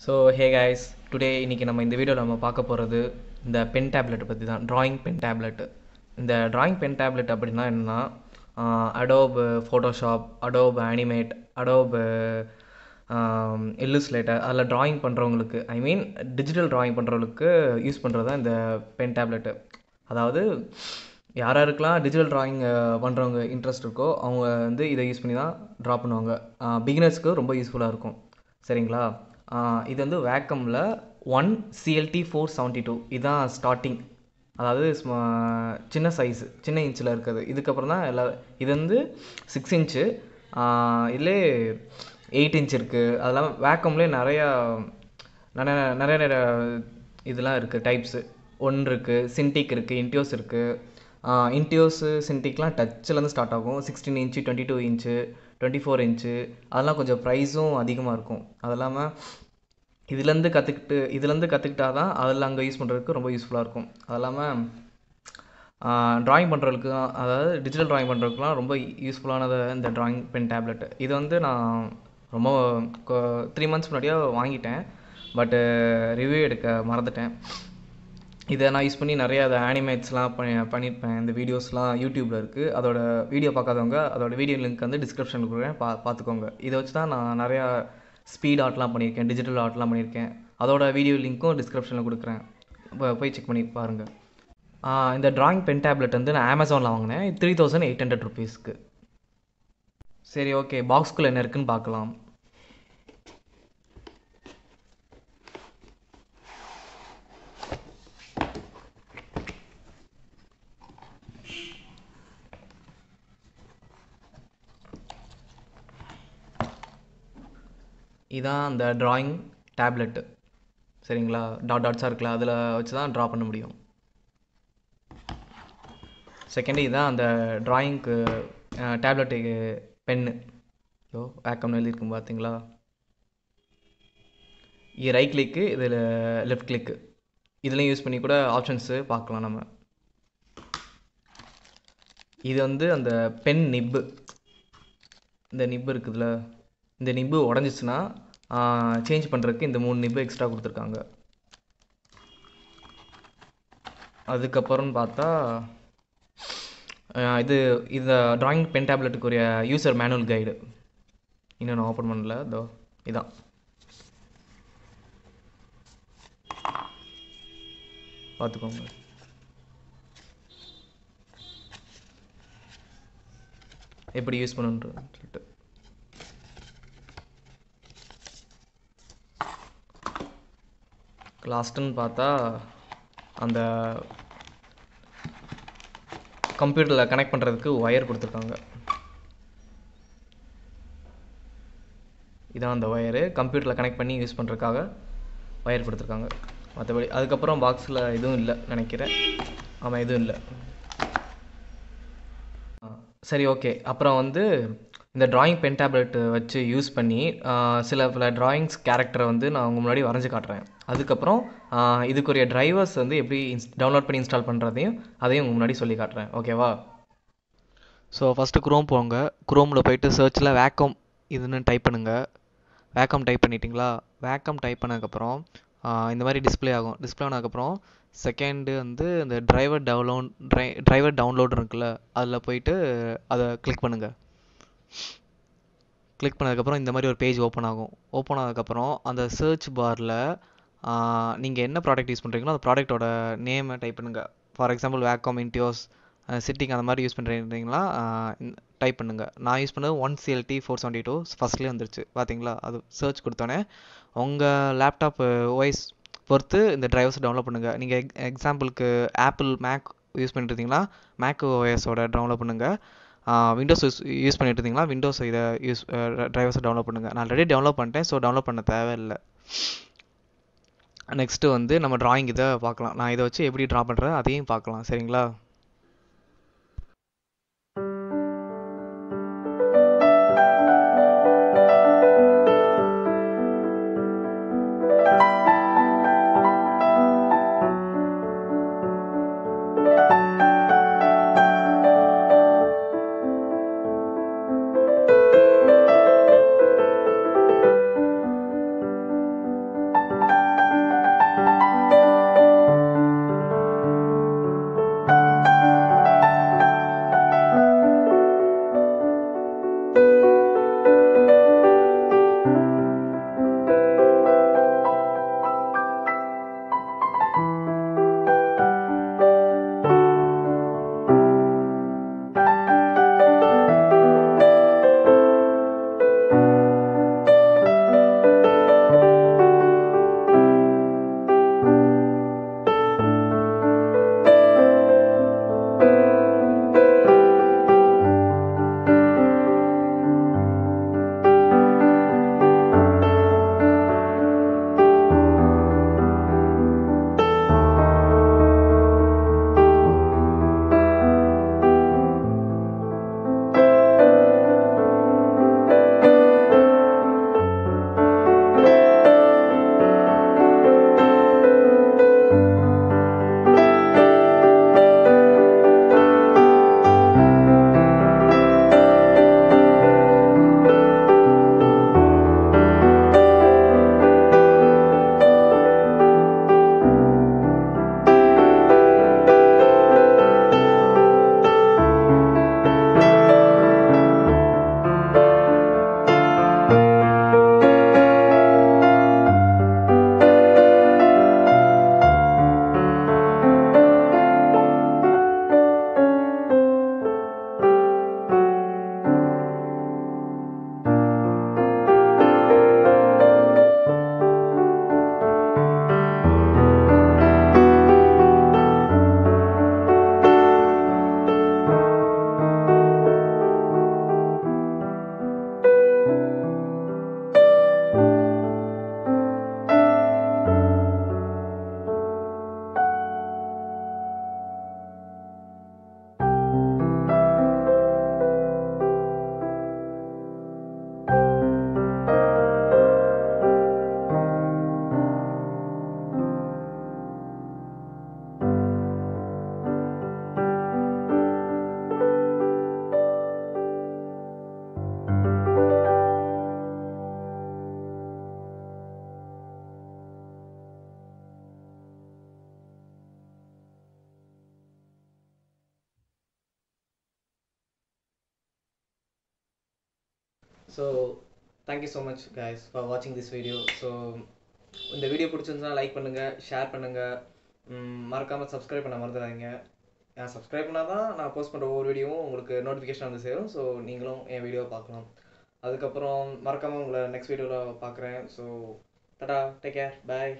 So hey guys, today இன்னைக்கு நம்ம இந்த வீடியோவில் நம்ம பார்க்க போகிறது இந்த பென் டேப்லெட் பற்றி தான். Drawing pen tablet. இந்த ட்ராயிங் பென் டேப்லெட் அப்படின்னா என்னென்னா, Adobe Photoshop, Adobe Animate, Adobe Illustrator, அதில் ட்ராயிங் பண்ணுறவங்களுக்கு, ஐ மீன் டிஜிட்டல் ட்ராயிங் பண்ணுறவங்களுக்கு யூஸ் பண்ணுறது தான் இந்த பென் டேப்லெட்டு. அதாவது யாராருக்கெல்லாம் டிஜிட்டல் ட்ராயிங் பண்ணுறவங்க இன்ட்ரெஸ்ட் இருக்கோ அவங்க வந்து இதை யூஸ் பண்ணி தான் ட்ரா பண்ணுவாங்க. பிகினர்ஸ்க்கு ரொம்ப யூஸ்ஃபுல்லாக இருக்கும். சரிங்களா? இது வந்து வேக்கமில் CLT-472 இதுதான் ஸ்டார்டிங். அதாவது சின்ன சைஸு, சின்ன இன்ச்சில் இருக்குது. இதுக்கப்புறம் தான் இது வந்து 6 இன்ச்சு, இதிலே 8 இன்ச் இருக்குது. அதெல்லாம் வேக்கம்லேயே நிறையா நிறைய இதெல்லாம் இருக்குது, டைப்ஸு. ஒன்று இருக்குது, சின்டிக் இருக்குது, இன்டியோஸ் இருக்குது. இன்டியோஸு சின்டிக்லாம் டச்சிலேருந்து ஸ்டார்ட் ஆகும். 16 இன்ச்சு, 22 இன்ச்சு, 24 இன்ச்சு, அதெல்லாம் கொஞ்சம் ப்ரைஸும் அதிகமாக இருக்கும். அது இல்லாமல் இதுலேருந்து கற்றுக்கிட்டா தான் அதில் அங்கே யூஸ் பண்ணுறதுக்கு ரொம்ப யூஸ்ஃபுல்லாக இருக்கும். அது இல்லாமல் ட்ராயிங் பண்ணுறதுக்கு, அதாவது டிஜிட்டல் ட்ராயிங் பண்ணுறதுக்குலாம் ரொம்ப யூஸ்ஃபுல்லானது இந்த ட்ராயிங் பென் டேப்லெட். இது வந்து நான் ரொம்ப 3 months முன்னாடியே வாங்கிட்டேன். பட்டு ரிவ்யூ எடுக்க மறந்துட்டேன். இதை நான் யூஸ் பண்ணி நிறையா அதை ஆனிமேட்ஸ்லாம் பண்ணியிருப்பேன். இந்த வீடியோஸ்லாம் யூடியூப்பில் இருக்குது. அதோட வீடியோ பார்க்காதவங்க அதோட வீடியோ லிங்க் வந்து டிஸ்கிரிப்ஷனில் கொடுக்குறேன், பார்த்துக்கோங்க. இதை வச்சு தான் நான் நிறையா ஸ்பீட் ஆர்ட்லாம் பண்ணியிருக்கேன், டிஜிட்டல் ஆர்ட்லாம் பண்ணியிருக்கேன். அதோட வீடியோ லிங்க்கும் டிஸ்கிரிப்ஷனில் கொடுக்குறேன், போய் செக் பண்ணி பாருங்கள். இந்த ட்ராயிங் பென் டேப்லெட் வந்து நான் அமேசானில் வாங்கினேன். 3800 rupeesக்கு. சரி, ஓகே, பாக்ஸ்குள்ளே என்ன இருக்குதுன்னு பார்க்கலாம். இதான் அந்த ட்ராயிங் டேப்லெட்டு. சரிங்களா? டாட்ஸாக இருக்குல்ல, அதில் வச்சு தான் ட்ரா பண்ண முடியும். செகண்டு இதுதான் அந்த ட்ராயிங்க்கு டேப்லெட்டுக்கு பென்னு. வேக்கம்னு எழுதியிருக்கும் பார்த்தீங்களா? இது ரைட் கிளிக்கு, இதில் லெஃப்ட் கிளிக்கு. இதெல்லாம் யூஸ் பண்ணி கூட ஆப்ஷன்ஸு பார்க்கலாம் நம்ம. இது வந்து அந்த பென் நிப்பு. இந்த நிப்பு இருக்குதுல்ல, இந்த நிப்பு உடஞ்சிச்சுன்னா சேஞ்ச் பண்ணுறதுக்கு இந்த 3 நிப்பு எக்ஸ்ட்ரா கொடுத்துருக்காங்க. அதுக்கப்புறம் பார்த்தா இந்த ட்ராயிங் பென் டேப்லெட்டுக்குரிய யூசர் மேனுவல் கைடு. இன்னும் நான் ஓப்பன் பண்ணல. இதான் பார்த்துக்கோங்க. எப்படி யூஸ் பண்ணுன்றது சொல்லிட்டு. லாஸ்ட்டுன்னு பார்த்தா அந்த கம்ப்யூட்டரில் கனெக்ட் பண்ணுறதுக்கு ஒயர் கொடுத்துருக்காங்க. இதான் அந்த ஒயரு, கம்ப்யூட்டரில் கனெக்ட் பண்ணி யூஸ் பண்ணுறதுக்காக ஒயர் கொடுத்துருக்காங்க. மற்றபடி அதுக்கப்புறம் பாக்ஸில் எதுவும் இல்லை நினைக்கிறேன். ஆமாம், எதுவும் இல்லை. சரி, ஓகே. அப்புறம் வந்து இந்த ட்ராயிங் பென் டேப்லெட் வச்சு யூஸ் பண்ணி சில ட்ராயிங்ஸ் கேரக்டரை வந்து நான் உங்கள் முன்னாடி வரைஞ்சி காட்டுறேன். அதுக்கப்புறம் இதுக்குரிய டிரைவர்ஸ் வந்து எப்படி டவுன்லோட் பண்ணி இன்ஸ்டால் பண்ணுறதையும் அதையும் உங்கள் முன்னாடி சொல்லி காட்டுறேன். ஓகேவா? ஸோ ஃபஸ்ட்டு க்ரோம் போங்க. க்ரோமில் போயிட்டு சர்ச்சில் வேக்கம் இதுன்னு டைப் பண்ணுங்கள். வேக்கம் டைப் பண்ணிட்டீங்களா? வேக்கம் டைப் பண்ணதுக்கப்புறம் இந்த மாதிரி டிஸ்பிளே ஆகும். டிஸ்பிளே ஆனதுக்கப்புறம் செகண்டு வந்து இந்த டிரைவர் டவுன்லோட் இருக்குல்ல, அதில் போயிட்டு அதை கிளிக் பண்ணுங்கள். கிளிக் பண்ணதுக்கப்புறம் இந்த மாதிரி ஒரு பேஜ் ஓப்பன் ஆகும். ஓப்பன் ஆனதுக்கப்புறம் அந்த சர்ச் பாரில் நீங்கள் என்ன ப்ராடக்ட் யூஸ் பண்ணுறீங்களோ அந்த ப்ராடக்டோட நேமை டைப் பண்ணுங்கள். ஃபார் எக்ஸாம்பிள் வேக்கம், இன்டியோஸ், சிட்டிங் அந்த மாதிரி யூஸ் பண்ணுறீங்களா டைப் பண்ணுங்கள். நான் யூஸ் பண்ணது 1CLT-472 ஃபஸ்ட்லேயே வந்துருச்சு பார்த்தீங்களா? அது சர்ச் கொடுத்தோன்னே உங்கள் லேப்டாப் ஓஎஸ் பொறுத்து இந்த டிரைவர்ஸ் டவுன்லோட் பண்ணுங்கள். நீங்கள் எக்ஸாம்பிளுக்கு ஆப்பிள் மேக் யூஸ் பண்ணிட்டு இருந்தீங்கன்னா மேக் ஓஎஸோட டவுன்லோட் பண்ணுங்கள். விண்டோஸ் யூஸ் பண்ணிட்டு இருந்தீங்களா விண்டோஸ் இதை டிரைவர்ஸை டவுன்லோட் பண்ணுங்கள். நான் ஆல்ரெடி டவுன்லோட் பண்ணிட்டேன், ஸோ டவுன்லோட் பண்ண தேவையில்லை. நெக்ஸ்ட்டு வந்து நம்ம ட்ராயிங் இதை பார்க்கலாம். நான் இதை வச்சு எப்படி ட்ரா பண்ணுறேன் அதையும் பார்க்கலாம். சரிங்களா? So thank you so much guys for வாட்சிங் திஸ் வீடியோ. ஸோ இந்த வீடியோ பிடிச்சிருந்தா லைக் பண்ணுங்கள், ஷேர் பண்ணுங்கள், மறக்காமல் சப்ஸ்கிரைப் பண்ண மறந்துடாதீங்க. சப்ஸ்கிரைப் பண்ணால் தான் நான் போஸ்ட் பண்ணுற ஒவ்வொரு வீடியோவும் உங்களுக்கு நோட்டிஃபிகேஷன் வந்து சேரும். ஸோ நீங்களும் என் வீடியோவை பார்க்கலாம். அதுக்கப்புறம் மறக்காமல் உங்களை நெக்ஸ்ட் வீடியோவில் பார்க்குறேன். ஸோ டடா, டேக் கேர், பாய்.